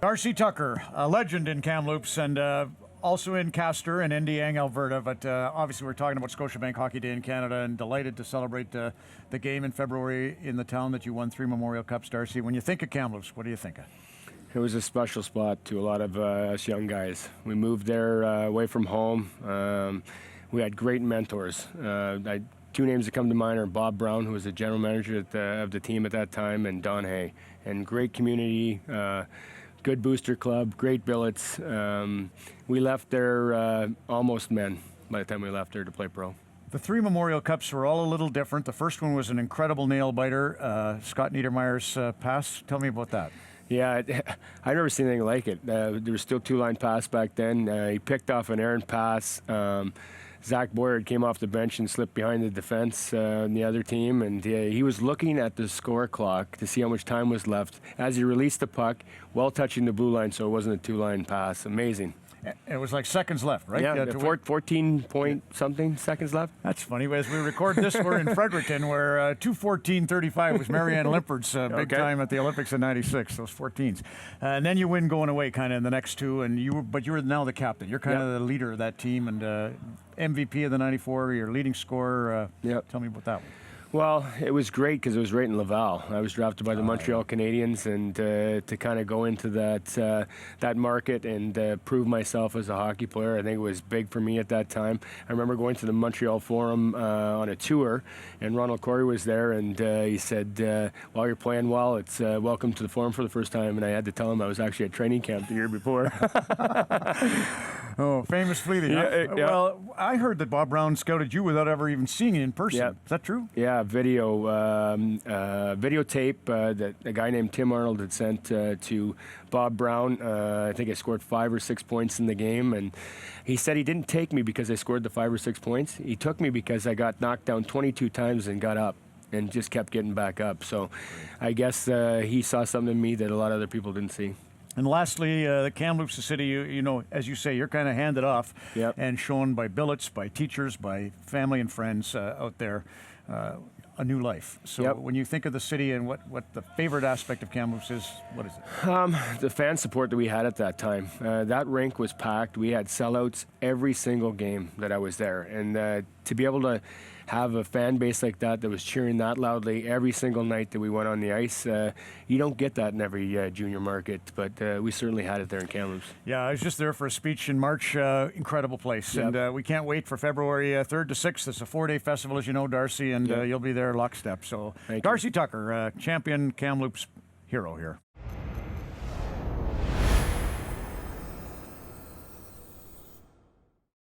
Darcy Tucker, a legend in Kamloops and also in Castor and Indiang, Alberta. But obviously, we're talking about Scotiabank Hockey Day in Canada, and delighted to celebrate the game in February in the town that you won 3 Memorial Cups, Darcy. When you think of Kamloops, what do you think of? It was a special spot to a lot of us young guys. We moved there away from home. We had great mentors. Two names that come to mind are Bob Brown, who was the general manager of the team at that time, and Don Hay. And great community, good booster club, great billets. We left there almost men by the time we left there to play pro. The 3 Memorial Cups were all a little different. The first one was an incredible nail-biter, Scott Niedermayer's pass. Tell me about that. Yeah, I've never seen anything like it. There was still 2-line pass back then. He picked off an errant pass. Zach Boyard came off the bench and slipped behind the defense on the other team, and he was looking at the score clock to see how much time was left as he released the puck while touching the blue line, so it wasn't a 2-line pass. Amazing. It was like seconds left, right? Yeah, 14 point something seconds left. That's funny. As we record this, we're in Fredericton, where 2:14:35 was Marianne Limpard's big time at the Olympics in '96. Those 14s, and then you win going away, kind of in the next two. And you're now the captain. You're kind of the leader of that team, and MVP of the '94. Your leading scorer. Tell me about that one. Well, it was great because it was right in Laval. I was drafted by the Montreal Canadiens, and to kind of go into that market and prove myself as a hockey player, I think it was big for me at that time. I remember going to the Montreal Forum on a tour, and Ronald Corey was there, and he said, "While you're playing well, it's welcome to the Forum for the first time." And I had to tell him I was actually at training camp the year before. Oh, famous fleeting. Yeah. Well, I heard that Bob Brown scouted you without ever even seeing you in person. Yeah. Is that true? Yeah, videotape that a guy named Tim Arnold had sent to Bob Brown. I think I scored 5 or 6 points in the game, and he said he didn't take me because I scored the 5 or 6 points. He took me because I got knocked down 22 times and got up and just kept getting back up. So I guess he saw something in me that a lot of other people didn't see. And lastly, the Kamloops, the city, you know, as you say, you're kind of handed off and shown by billets, by teachers, by family and friends out there a new life. So when you think of the city and what the favorite aspect of Kamloops is, what is it? The fan support that we had at that time. That rink was packed. We had sellouts every single game that I was there. And to be able to have a fan base like that was cheering that loudly every single night that we went on the ice, you don't get that in every junior market, but we certainly had it there in Kamloops. Yeah, I was just there for a speech in March. Incredible place. And we can't wait for February 3rd to 6th. It's a 4-day festival, as you know, Darcy, and you'll be there lockstep. So Darcy Tucker, champion Kamloops hero here.